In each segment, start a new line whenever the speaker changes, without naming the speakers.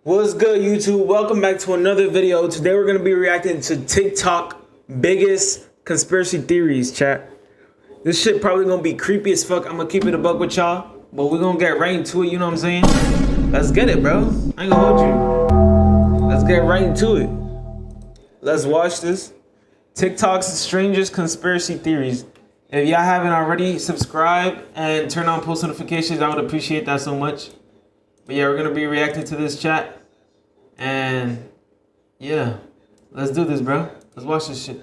What's good, YouTube? Welcome back to another video. Today we're going to be reacting to TikTok biggest conspiracy theories, chat. This shit probably going to be creepy as fuck. I'm going to keep it a buck with y'all, but we're going to get right into it, you know what I'm saying? Let's get it, bro. I ain't going to hold you. Let's get right into it. Let's watch this. TikTok's strangest conspiracy theories. If y'all haven't already, subscribe and turn on post notifications. I would appreciate that so much. But yeah, we're going to be reacting to this, chat. And yeah, let's do this, bro. Let's watch this shit.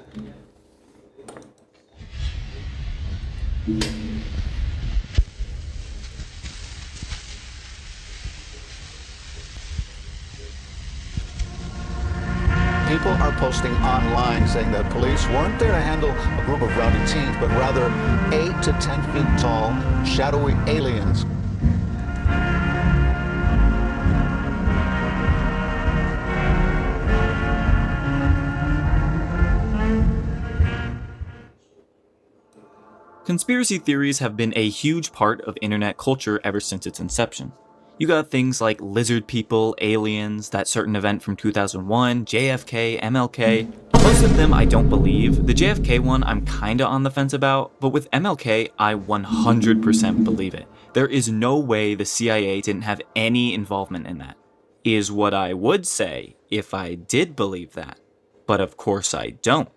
People are posting online saying that police weren't there to handle a group of rowdy teens, but rather 8 to 10 feet tall, shadowy aliens.
Conspiracy theories have been a huge part of internet culture ever since its inception. You got things like lizard people, aliens, that certain event from 2001, JFK, MLK. Most of them I don't believe. The JFK one I'm kinda on the fence about, but with MLK I 100% believe it. There is no way the CIA didn't have any involvement in that, is what I would say if I did believe that. But of course I don't.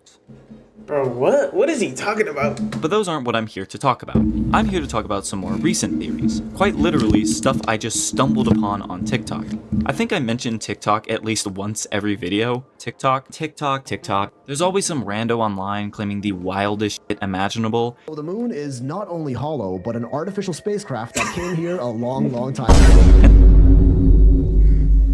Bro, what? What is he talking about?
But those aren't what I'm here to talk about. I'm here to talk about some more recent theories. Quite literally, stuff I just stumbled upon on TikTok. I think I mentioned TikTok at least once every video. TikTok. There's always some rando online claiming the wildest shit imaginable.
The moon is not only hollow, but an artificial spacecraft that came here a long time ago.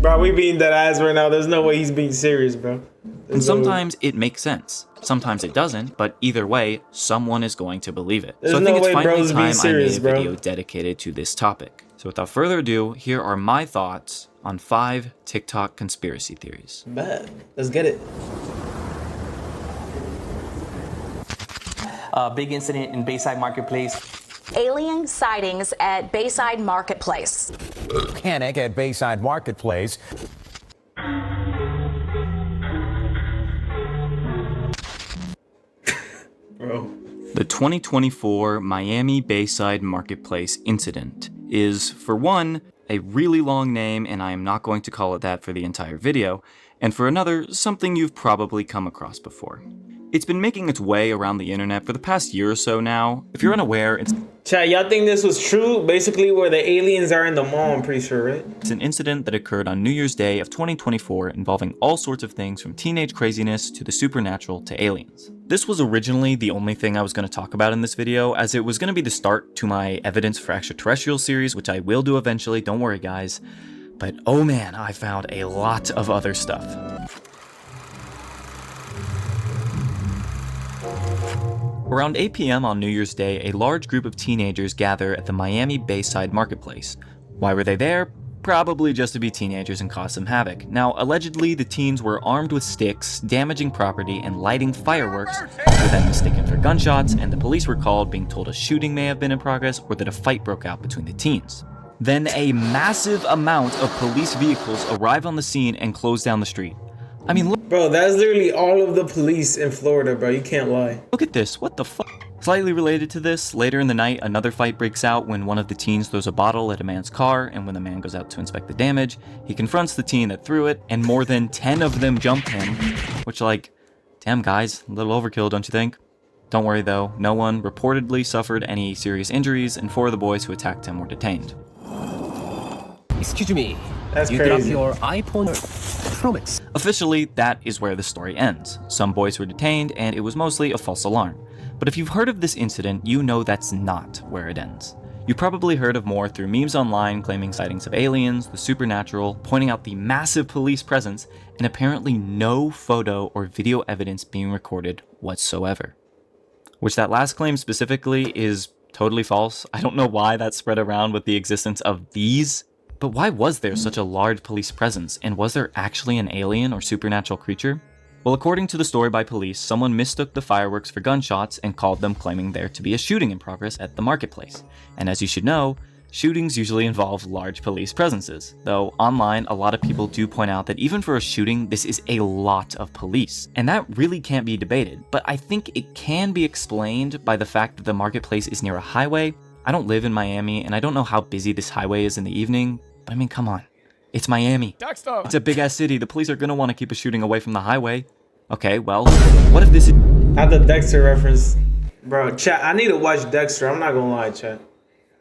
Bro, we being dead ass right now. There's no way he's being serious, bro.
And sometimes it makes sense. Sometimes it doesn't, but either way, someone is going to believe it. So I think it's finally time I made a video dedicated to this topic. So without further ado, here are my thoughts on 5 TikTok conspiracy theories.
Bet. Let's get it.
Big incident in Bayside Marketplace.
Alien sightings at Bayside Marketplace.
Panic at Bayside Marketplace.
Bro.
The 2024 Miami Bayside Marketplace incident is, for one, a really long name, and I am not going to call it that for the entire video, and for another, something you've probably come across before. It's been making its way around the internet for the past year or so now. If you're unaware, it's...
Chat, y'all think this was true? Basically where the aliens are in the mall, I'm pretty sure, right?
It's an incident that occurred on New Year's Day of 2024 involving all sorts of things from teenage craziness to the supernatural to aliens. This was originally the only thing I was going to talk about in this video, as it was going to be the start to my Evidence for Extraterrestrial series, which I will do eventually, don't worry guys. But oh man, I found a lot of other stuff. Around 8 p.m. on New Year's Day, a large group of teenagers gather at the Miami Bayside Marketplace. Why were they there? Probably just to be teenagers and cause some havoc. Now, allegedly, the teens were armed with sticks, damaging property, and lighting fireworks. They were then mistaken for gunshots, and the police were called, being told a shooting may have been in progress or that a fight broke out between the teens. Then a massive amount of police vehicles arrive on the scene and close down the street. I mean, look.
Bro, that's literally all of the police in Florida, bro. You can't lie.
Look at this. What the fuck? Slightly related to this, later in the night, another fight breaks out when one of the teens throws a bottle at a man's car, and when the man goes out to inspect the damage, he confronts the teen that threw it, and more than 10 of them jump him, which, like, damn guys, a little overkill, don't you think? Don't worry though, no one reportedly suffered any serious injuries, and 4 of the boys who attacked him were detained.
Excuse me.
That's
you
crazy.
dropped your iPhone Pro Max.
Officially, that is where the story ends. Some boys were detained, and it was mostly a false alarm. But if you've heard of this incident, you know that's not where it ends. You probably heard of more through memes online claiming sightings of aliens, the supernatural, pointing out the massive police presence, and apparently no photo or video evidence being recorded whatsoever. Which that last claim specifically is totally false. I don't know why that spread around with the existence of these. But why was there such a large police presence, and was there actually an alien or supernatural creature? Well, according to the story by police, someone mistook the fireworks for gunshots and called them, claiming there to be a shooting in progress at the marketplace. And as you should know, Shootings usually involve large police presences, though online a lot of people do point out that even for a shooting, this is a lot of police. And that really can't be debated, but I think it can be explained by the fact that the marketplace is near a highway. I don't live in Miami, and I don't know how busy this highway is in the evening, but I mean, come on. It's Miami. Dexter. It's a big-ass city. The police are gonna want to keep a shooting away from the highway. Okay, well, what if this is...
At the Dexter reference. Bro, chat, I need to watch Dexter. I'm not gonna lie, chat.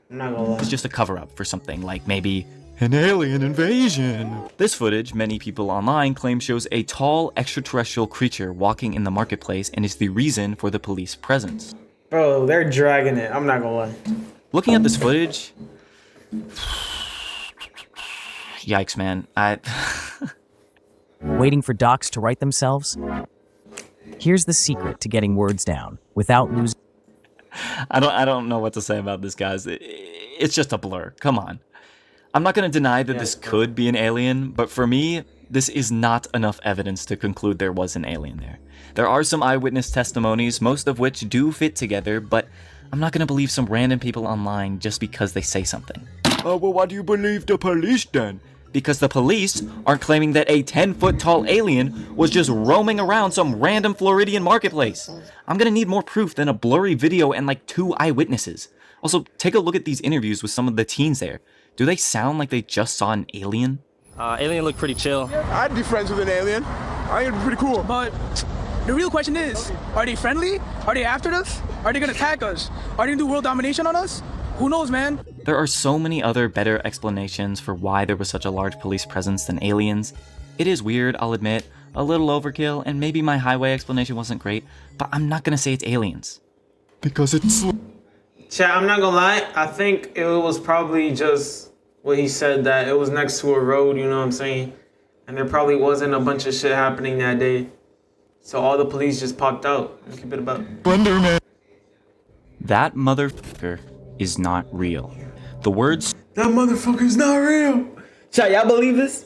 I'm not gonna lie.
It's just a cover-up for something like maybe an alien invasion. This footage, many people online claim shows a tall extraterrestrial creature walking in the marketplace and is the reason for the police presence.
Bro, they're dragging it. I'm not gonna lie.
Looking at this footage... Yikes, man.
Waiting for docs to write themselves? Here's the secret to getting words down without losing...
I don't know what to say about this, guys. It's just a blur. Come on. I'm not going to deny that this could be an alien, but for me, this is not enough evidence to conclude there was an alien there. There are some eyewitness testimonies, most of which do fit together, but I'm not going to believe some random people online just because they say something. Oh, well, why do you believe the police then? Because the police aren't claiming that a 10-foot tall alien was just roaming around some random Floridian marketplace. I'm gonna need more proof than a blurry video and like 2 eyewitnesses. Also, take a look at these interviews with some of the teens there. Do they sound like they just saw an alien?
Alien looked pretty chill.
I'd be friends with an alien. I think it'd be pretty cool.
But the real question is, are they friendly? Are they after us? Are they gonna attack us? Are they gonna do world domination on us? Who knows, man?
There are so many other better explanations for why there was such a large police presence than aliens. It is weird, I'll admit, a little overkill, and maybe my highway explanation wasn't great, but I'm not gonna say it's aliens. Because it's...
Chat, I'm not gonna lie, I think it was probably just what he said, that it was next to a road, you know what I'm saying? And there probably wasn't a bunch of shit happening that day. So all the police just popped out. Keep it about.
Slenderman. That motherfucker is not real. The words...
That motherfucker's not real. Chat, y'all believe this?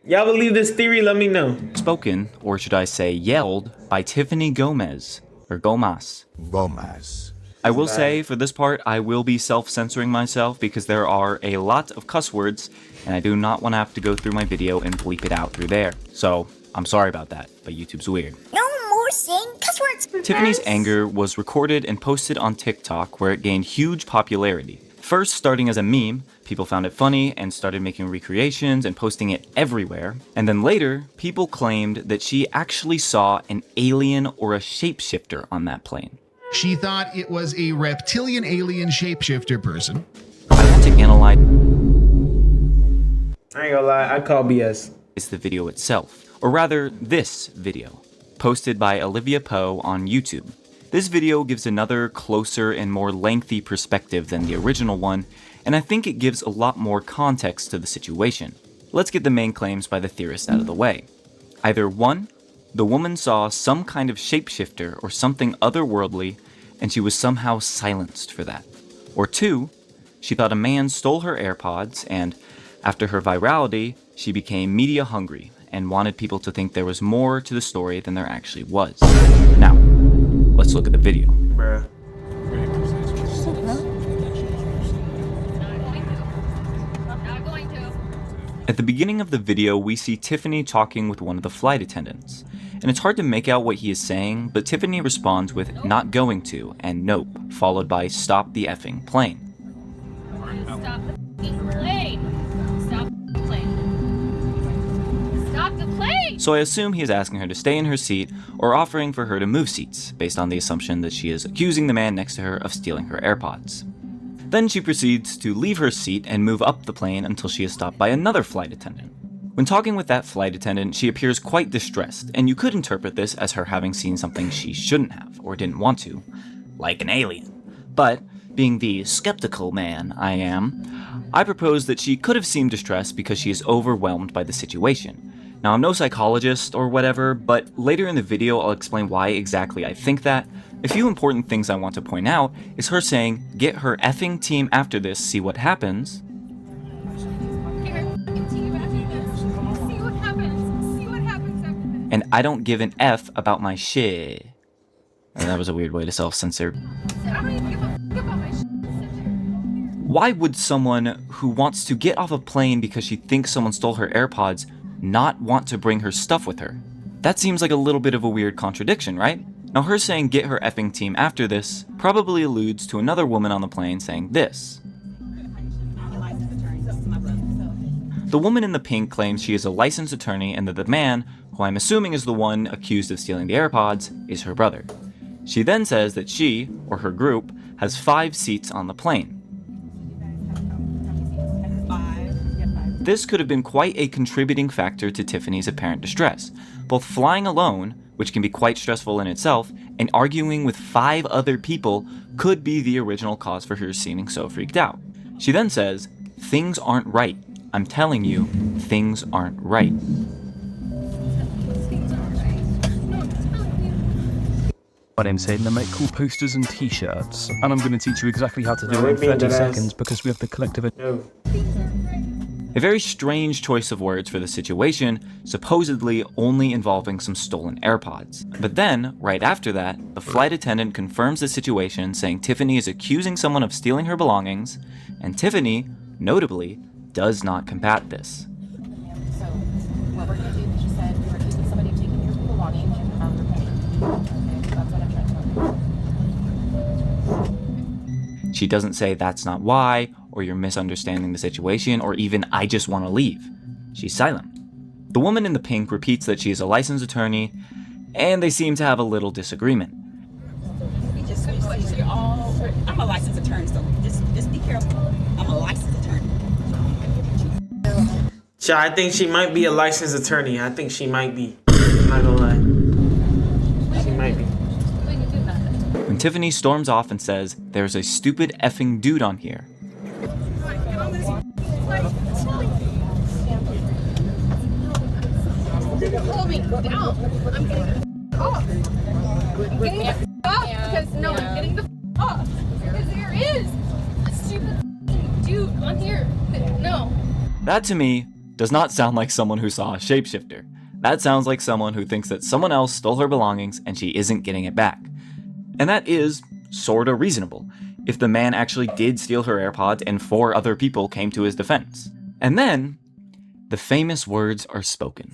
Y'all believe this theory? Let me know.
Spoken, or should I say yelled, by Tiffany Gomez, or Gomez.
Gomez.
I will say, for this part, I will be self-censoring myself because there are a lot of cuss words, and I do not want to have to go through my video and bleep it out through there. So, I'm sorry about that, but YouTube's weird.
No more saying cuss words.
Tiffany's anger was recorded and posted on TikTok, where it gained huge popularity. First, starting as a meme, people found it funny and started making recreations and posting it everywhere. And then later, people claimed that she actually saw an alien or a shapeshifter on that plane.
She thought it was a reptilian alien shapeshifter person.
I had to analyze...
I ain't gonna lie, I call BS.
...the video itself, or rather, this video, posted by Olivia Poe on YouTube. This video gives another closer and more lengthy perspective than the original one, and I think it gives a lot more context to the situation. Let's get the main claims by the theorist out of the way. Either 1, the woman saw some kind of shapeshifter or something otherworldly, and she was somehow silenced for that. Or 2, she thought a man stole her AirPods, and after her virality, she became media hungry and wanted people to think there was more to the story than there actually was. Now, let's look at the video.
Bruh.
At the beginning of the video, we see Tiffany talking with one of the flight attendants. And it's hard to make out what he is saying, but Tiffany responds with "not going to" and "nope," followed by "stop the effing plane."
Stop the plane. Stop the plane. Stop the plane.
So I assume he is asking her to stay in her seat or offering for her to move seats, based on the assumption that she is accusing the man next to her of stealing her AirPods. Then she proceeds to leave her seat and move up the plane until she is stopped by another flight attendant. When talking with that flight attendant, she appears quite distressed, and you could interpret this as her having seen something she shouldn't have, or didn't want to, like an alien. But, being the skeptical man I am, I propose that she could have seemed distressed because she is overwhelmed by the situation. Now, I'm no psychologist or whatever, but later in the video I'll explain why exactly I think that. A few important things I want to point out is her saying, "Get her effing team after this, see what happens." And "I don't give an F about my shit." That was a weird way to self-censor. Why would someone who wants to get off a plane because she thinks someone stole her AirPods not want to bring her stuff with her? That seems like a little bit of a weird contradiction, right? Now her saying get her effing team after this probably alludes to another woman on the plane saying this. The woman in the pink claims she is a licensed attorney and that the man, who I'm assuming is the one accused of stealing the AirPods, is her brother. She then says that she, or her group, has 5 seats on the plane. This could have been quite a contributing factor to Tiffany's apparent distress. Both flying alone, which can be quite stressful in itself, and arguing with 5 other people could be the original cause for her seeming so freaked out. She then says, "Things aren't right. I'm telling you, things aren't right."
My name's Hayden. I make cool posters and t-shirts, and I'm going to teach you exactly how to do
No,
it in
we mean
30
that as-
seconds because we have the collective.
No.
A very strange choice of words for the situation, supposedly only involving some stolen AirPods. But then, right after that, the flight attendant confirms the situation, saying Tiffany is accusing someone of stealing her belongings, and Tiffany, notably, does not combat this.
So, what we're going to do is you said you were accusing somebody of taking your belongings and how you're paying. Okay, that's what I'm trying to tell you.
She doesn't say that's not why, or you're misunderstanding the situation, or even I just want to leave. She's silent. The woman in the pink repeats that she is a licensed attorney, and they seem to have a little disagreement.
I'm a licensed attorney, so just be careful. I'm a licensed attorney.
I think she might be a licensed attorney. I think she might be. I'm not gonna lie. She might be.
When Tiffany storms off and says, "There's a stupid effing dude on here,"
Hold me down. I'm getting the off. I'm getting the off because no, I'm getting the off because there is a stupid dude on here. No.
that to me does not sound like someone who saw a shapeshifter. That sounds like someone who thinks that someone else stole her belongings and she isn't getting it back. And that is sorta reasonable, if the man actually did steal her AirPods and 4 other people came to his defense. And then, the famous words are spoken.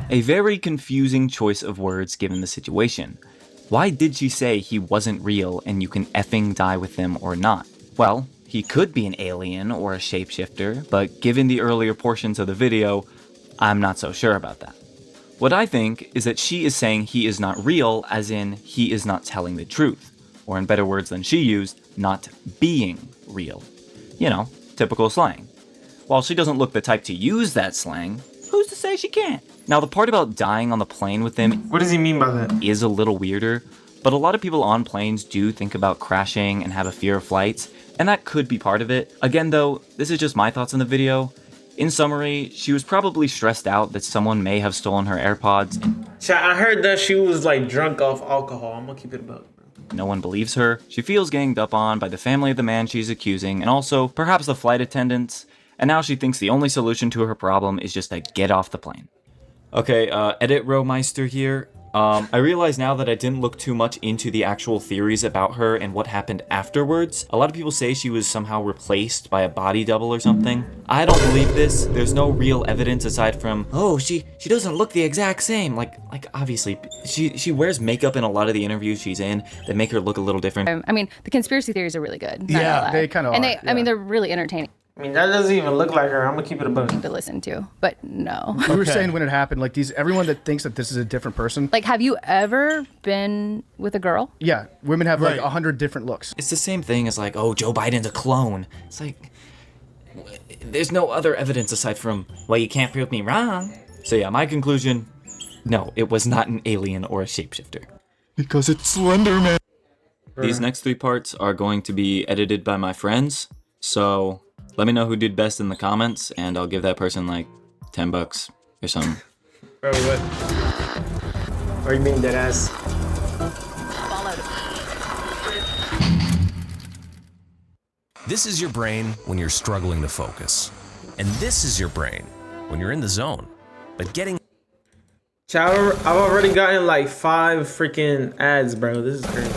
A very confusing choice of words given the situation. Why did she say he wasn't real and you can effing die with him or not? Well, he could be an alien or a shapeshifter, but given the earlier portions of the video, I'm not so sure about that. What I think is that she is saying he is not real, as in he is not telling the truth, or in better words than she used, not being real. You know, typical slang. While she doesn't look the type to use that slang, who's to say she can't? Now, the part about dying on the plane with him,
what does he mean by that?
Is a little weirder, but a lot of people on planes do think about crashing and have a fear of flights, and that could be part of it. Again though, this is just my thoughts on the video. In summary, she was probably stressed out that someone may have stolen her AirPods.
I heard that she was like drunk off alcohol. I'm gonna keep it about.
No one believes her. She feels ganged up on by the family of the man she's accusing, and also perhaps the flight attendants. And now she thinks the only solution to her problem is just to get off the plane. Okay, Edit Row Meister here. I realize now that I didn't look too much into the actual theories about her and what happened afterwards. A lot of people say she was somehow replaced by a body double or something. I don't believe this. There's no real evidence aside from, oh, she doesn't look the exact same. Like obviously, she wears makeup in a lot of the interviews she's in that make her look a little different.
I mean, the conspiracy theories are really good.
Yeah, they kind of
and
are.
they, I mean, they're really entertaining.
I mean, that doesn't even look like her. I'm gonna keep it a buck.
To listen to, but no.
We were saying when it happened, like everyone that thinks that this is a different person.
Like, have you ever been with a girl?
Yeah, women have like 100 different looks.
It's the same thing as like, oh, Joe Biden's a clone. It's like, there's no other evidence aside from, well, you can't prove me wrong. So yeah, my conclusion, no, it was not an alien or a shapeshifter.
Because it's Slender Man.
These next 3 parts are going to be edited by my friends, so let me know who did best in the comments, and I'll give that person like $10 or something.
Bro, what? Or you mean that ass?
This is your brain when you're struggling to focus. And this is your brain when you're in the zone. But getting...
I've already gotten like 5 freaking ads, bro. This is crazy.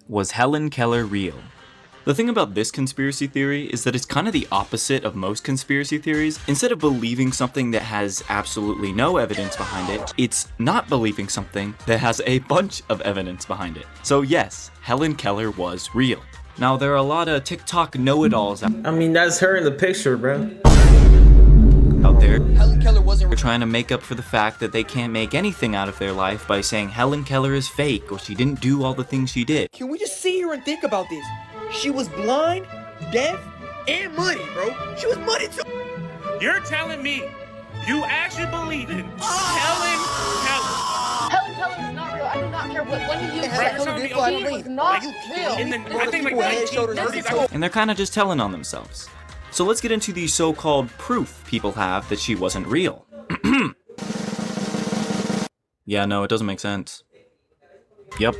Was Helen Keller real? The thing about this conspiracy theory is that it's kind of the opposite of most conspiracy theories. Instead of believing something that has absolutely no evidence behind it, it's not believing something that has a bunch of evidence behind it. So yes, Helen Keller was real. Now there are a lot of TikTok know-it-alls
I mean, that's her in the picture, bro.
out there.
Helen Keller wasn't.
They're trying to make up for the fact that they can't make anything out of their life by saying Helen Keller is fake or she didn't do all the things she did.
Can we just sit here and think about this? She was blind, deaf, and muddy, bro. She was muddy too.
You're telling me you actually believe in Helen Keller?
Helen Keller is not real. I do not care what one of you
Helen Keller did fly
She
plane.
was not real.
And then I think like 1930s.
And they're kind of just telling on themselves. So let's get into the so-called proof people have that she wasn't real. Yeah, no, it doesn't make sense. Yep,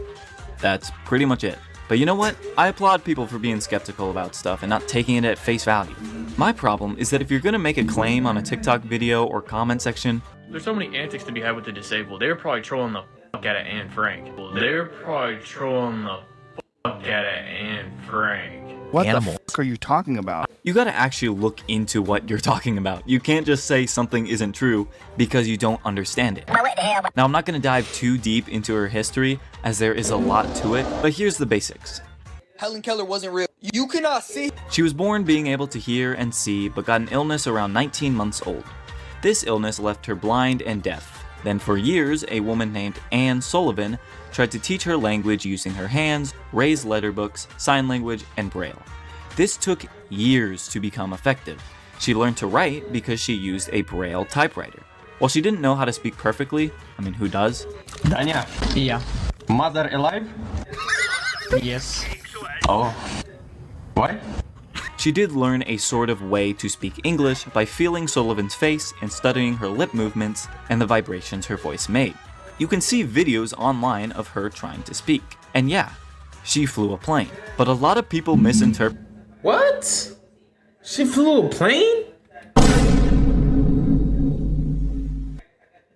that's pretty much it. But you know what? I applaud people for being skeptical about stuff and not taking it at face value. My problem is that if you're gonna make a claim on a TikTok video or comment section,
there's so many antics to be had with the disabled. They're probably trolling the fuck out of Anne Frank. They're probably trolling the fuck out of Anne Frank.
What the fuck are you talking about?
you gotta actually look into what you're talking about. You can't just say something isn't true because you don't understand it. Now, I'm not gonna dive too deep into her history as there is a lot to it, but here's the basics.
Helen Keller wasn't real. You cannot see.
She was born being able to hear and see, but got an illness around 19 months old. This illness left her blind and deaf. Then for years, a woman named Anne Sullivan tried to teach her language using her hands, raised letter books, sign language, and Braille. This took years to become effective. She learned to write because she used a Braille typewriter. While she didn't know how to speak perfectly, I mean, who does?
Danya. Yeah. Mother alive? Yes. Oh. What?
She did learn a sort of way to speak English by feeling Sullivan's face and studying her lip movements and the vibrations her voice made. You can see videos online of her trying to speak. And yeah, she flew a plane. But a lot of people misinterpret.
What? She flew a plane?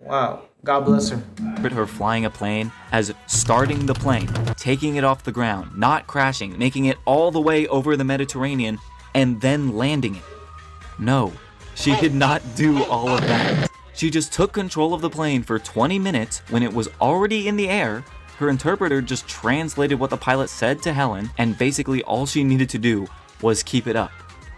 Wow. God bless her.
Her flying a plane as starting the plane, taking it off the ground, not crashing, making it all the way over the Mediterranean, and then landing it. No, she did not do all of that. She just took control of the plane for 20 minutes when it was already in the air. Her interpreter just translated what the pilot said to Helen, and basically all she needed to do was keep it up.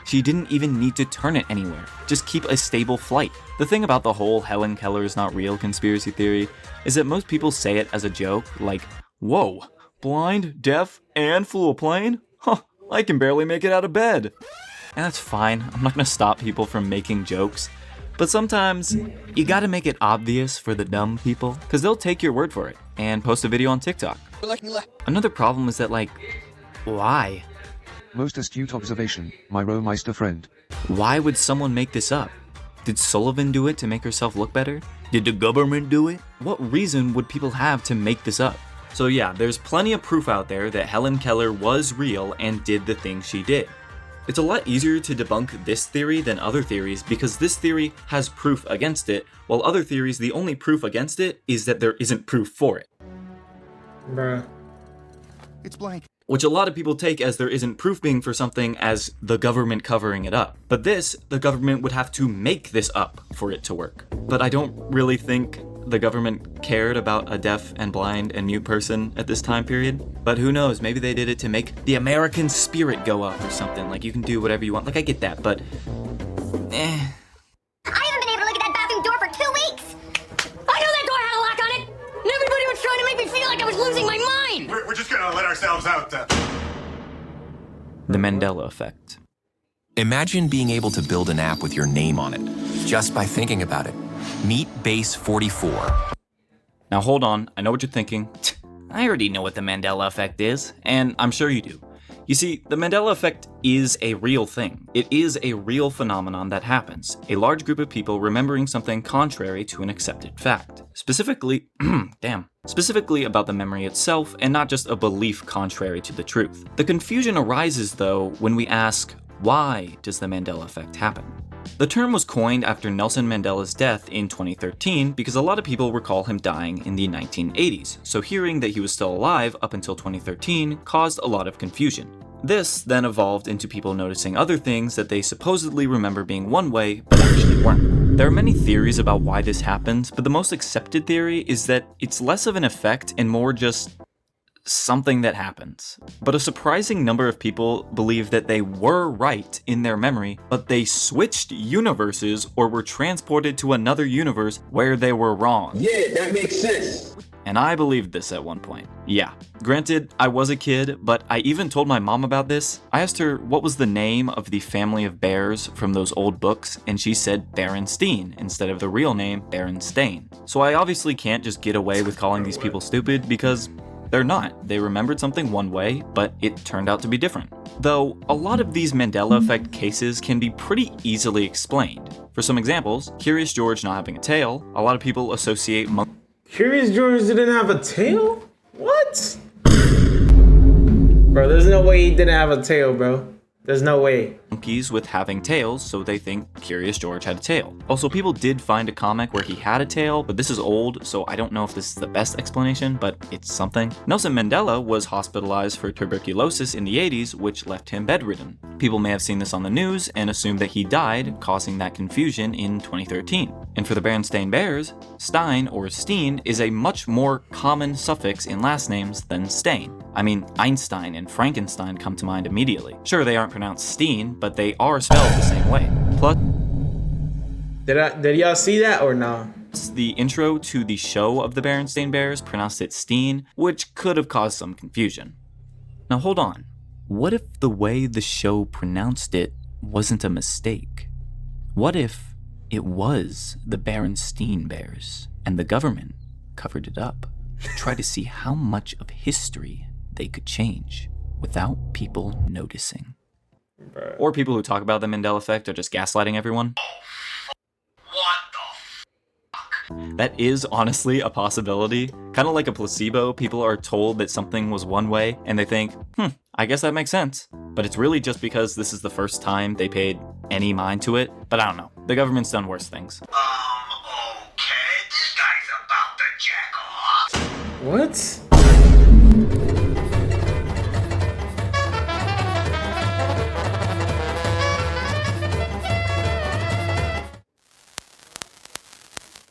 She didn't even need to turn it anywhere, just keep a stable flight. The thing about the whole Helen Keller is not real conspiracy theory is that most people say it as a joke, like, whoa, blind, deaf, and flew a plane? Huh, I can barely make it out of bed. And that's fine, I'm not gonna stop people from making jokes, but sometimes you gotta make it obvious for the dumb people, cause they'll take your word for it and post a video on TikTok. Another problem is that, like, why?
Most astute observation, my Romeister friend.
Why would someone make this up? Did Sullivan do it to make herself look better? Did the government do it? What reason would people have to make this up? So yeah, there's plenty of proof out there that Helen Keller was real and did the things she did. It's a lot easier to debunk this theory than other theories because this theory has proof against it, while other theories, the only proof against it is that there isn't proof for it.
Bruh.
It's blank.
Which a lot of people take as there isn't proof being for something as the government covering it up. But this, the government would have to make this up for it to work. But I don't really think the government cared about a deaf and blind and mute person at this time period. But who knows, maybe they did it to make the American spirit go up or something. Like, you can do whatever you want. Like, I get that, but
I haven't been able to look at that bathroom door for 2 weeks! I knew that door had a lock on it! And everybody was trying to make me feel like I was losing my mind!
We're just gonna let ourselves out.
The Mandela effect.
Imagine being able to build an app with your name on it, just by thinking about it.
Meet Base 44. Now hold on, I know what you're thinking. I already know what the Mandela effect is, and I'm sure you do. You see, the Mandela effect is a real thing. It is a real phenomenon that happens. A large group of people remembering something contrary to an accepted fact. Specifically, specifically about the memory itself and not just a belief contrary to the truth. The confusion arises though when we ask, why does the Mandela effect happen? The term was coined after Nelson Mandela's death in 2013 because a lot of people recall him dying in the 1980s, so hearing that he was still alive up until 2013 caused a lot of confusion. This then evolved into people noticing other things that they supposedly remember being one way, but actually weren't. There are many theories about why this happens, but the most accepted theory is that it's less of an effect and more just something that happens. But a surprising number of people believe that they were right in their memory, but they switched universes or were transported to another universe where they were wrong.
Yeah, that makes sense.
And I believed this at one point. Yeah, granted, I was a kid, but I even told my mom about this. I asked her what was the name of the family of bears from those old books, and she said Berenstain instead of the real name Berenstain. So I obviously can't just get away with calling these people stupid because they're not. They remembered something one way, but it turned out to be different. Though, a lot of these Mandela effect cases can be pretty easily explained. For some examples, Curious George not having a tail, a lot of people associate
Curious George didn't have a tail? What? Bro, there's no way he didn't have a tail, bro. There's no way.
monkeys with having tails, so they think Curious George had a tail. Also, people did find a comic where he had a tail, but this is old, so I don't know if this is the best explanation, but it's something. Nelson Mandela was hospitalized for tuberculosis in the 80s, which left him bedridden. People may have seen this on the news and assumed that he died, causing that confusion in 2013. And for the Berenstain Bears, Stein or Steen is a much more common suffix in last names than Stain. I mean, Einstein and Frankenstein come to mind immediately. Sure, they aren't pronounced Steen, but they are spelled the same way. Plus,
did y'all see that or no?
The intro to the show of the Berenstain Bears pronounced it Steen, which could have caused some confusion. Now hold on. What if the way the show pronounced it wasn't a mistake? What if it was the Berenstain Bears and the government covered it up to try to see how much of history they could change without people noticing?
Bruh.
Or people who talk about the Mandela effect are just gaslighting everyone. That is honestly a possibility. Kind of like a placebo, people are told that something was one way and they think, I guess that makes sense. But it's really just because this is the first time they paid any mind to it. But I don't know. The government's done worse things.
Okay, this guy's about to jack off.
What?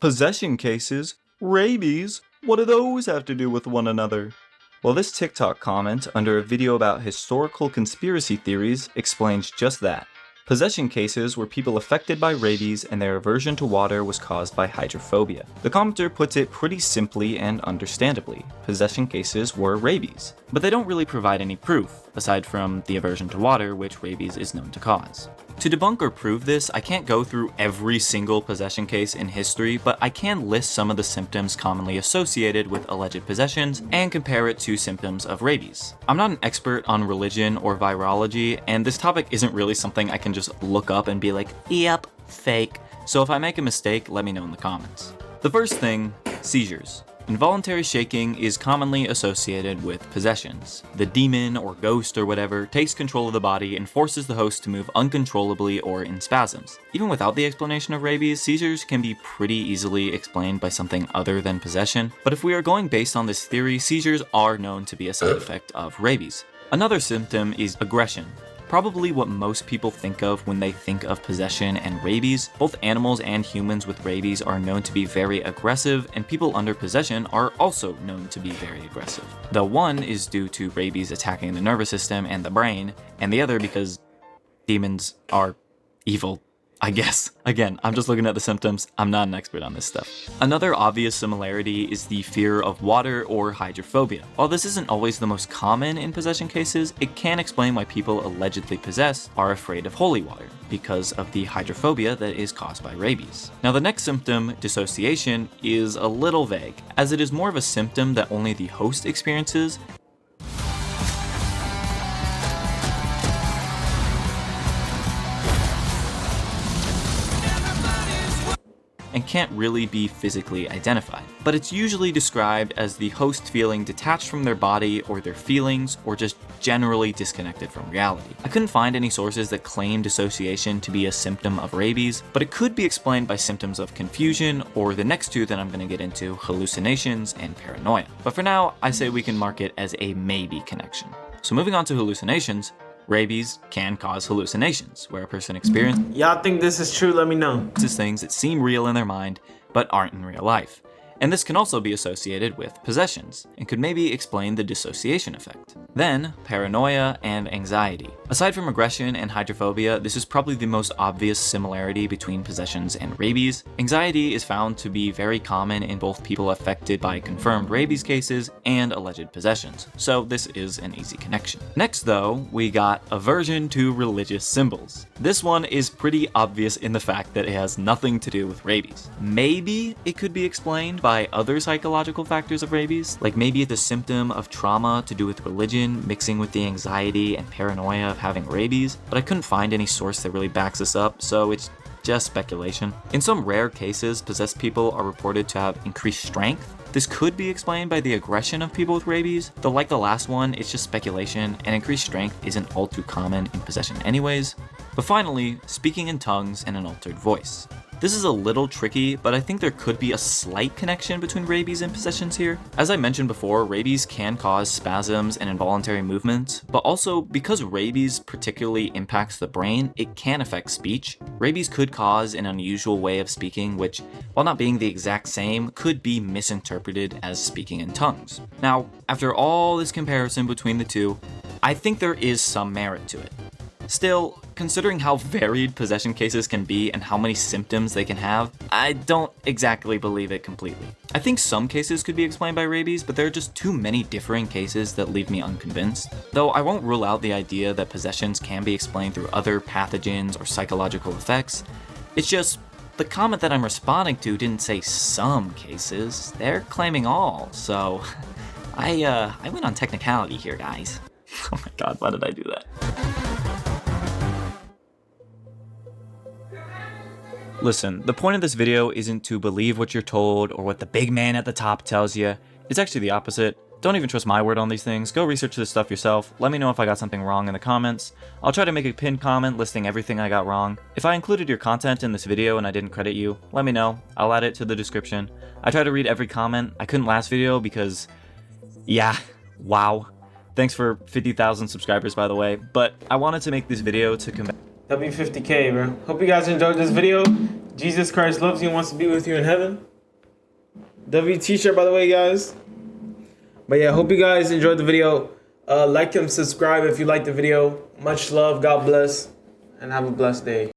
Possession cases? Rabies? What do those have to do with one another? Well, this TikTok comment under a video about historical conspiracy theories explains just that. Possession cases were people affected by rabies and their aversion to water was caused by hydrophobia. The commenter puts it pretty simply and understandably. Possession cases were rabies. But they don't really provide any proof, aside from the aversion to water, which rabies is known to cause. To debunk or prove this, I can't go through every single possession case in history, but I can list some of the symptoms commonly associated with alleged possessions and compare it to symptoms of rabies. I'm not an expert on religion or virology, and this topic isn't really something I can just look up and be like, yep, fake. So if I make a mistake, let me know in the comments. The first thing, seizures. Involuntary shaking is commonly associated with possessions. The demon or ghost or whatever takes control of the body and forces the host to move uncontrollably or in spasms. Even without the explanation of rabies, seizures can be pretty easily explained by something other than possession, but if we are going based on this theory, seizures are known to be a side effect of rabies. Another symptom is aggression. Probably what most people think of when they think of possession and rabies. Both animals and humans with rabies are known to be very aggressive, and people under possession are also known to be very aggressive. The one is due to rabies attacking the nervous system and the brain, and the other because demons are evil. I guess. Again, I'm just looking at the symptoms. I'm not an expert on this stuff. Another obvious similarity is the fear of water or hydrophobia. While this isn't always the most common in possession cases, it can explain why people allegedly possessed are afraid of holy water, because of the hydrophobia that is caused by rabies. Now the next symptom, dissociation, is a little vague, as it is more of a symptom that only the host experiences, and can't really be physically identified. But it's usually described as the host feeling detached from their body or their feelings, or just generally disconnected from reality. I couldn't find any sources that claim dissociation to be a symptom of rabies, but it could be explained by symptoms of confusion, or the next two that I'm going to get into, hallucinations and paranoia. But for now, I say we can mark it as a maybe connection. So moving on to hallucinations, rabies can cause hallucinations, where a person experiences
Y'all think this is true? Let me know.
things that seem real in their mind, but aren't in real life. And this can also be associated with possessions, and could maybe explain the dissociation effect. Then, paranoia and anxiety. Aside from aggression and hydrophobia, this is probably the most obvious similarity between possessions and rabies. Anxiety is found to be very common in both people affected by confirmed rabies cases and alleged possessions, so this is an easy connection. Next though, we got aversion to religious symbols. This one is pretty obvious in the fact that it has nothing to do with rabies. Maybe it could be explained by other psychological factors of rabies, like maybe the symptom of trauma to do with religion mixing with the anxiety and paranoia of having rabies, but I couldn't find any source that really backs this up, so it's just speculation. In some rare cases, possessed people are reported to have increased strength. This could be explained by the aggression of people with rabies, though like the last one, it's just speculation, and increased strength isn't all too common in possession anyways. But finally, speaking in tongues and an altered voice. This is a little tricky, but I think there could be a slight connection between rabies and possessions here. As I mentioned before, rabies can cause spasms and involuntary movements, but also because rabies particularly impacts the brain, it can affect speech. Rabies could cause an unusual way of speaking, which, while not being the exact same, could be misinterpreted as speaking in tongues. Now, after all this comparison between the two, I think there is some merit to it. Still, considering how varied possession cases can be and how many symptoms they can have, I don't exactly believe it completely. I think some cases could be explained by rabies, but there are just too many differing cases that leave me unconvinced. Though I won't rule out the idea that possessions can be explained through other pathogens or psychological effects. It's just, the comment that I'm responding to didn't say some cases, they're claiming all, so I went on technicality here, guys. Oh my god, why did I do that? Listen, the point of this video isn't to believe what you're told or what the big man at the top tells you. It's actually the opposite. Don't even trust my word on these things. Go research this stuff yourself. Let me know if I got something wrong in the comments. I'll try to make a pinned comment listing everything I got wrong. If I included your content in this video and I didn't credit you, let me know. I'll add it to the description. I try to read every comment. I couldn't last video because, yeah, wow. Thanks for 50,000 subscribers, by the way. But I wanted to make this video to combat
W50K, bro. Hope you guys enjoyed this video. Jesus Christ loves you and wants to be with you in heaven. W t-shirt, by the way, guys. But yeah, hope you guys enjoyed the video. Like and subscribe if you liked the video. Much love. God bless. And have a blessed day.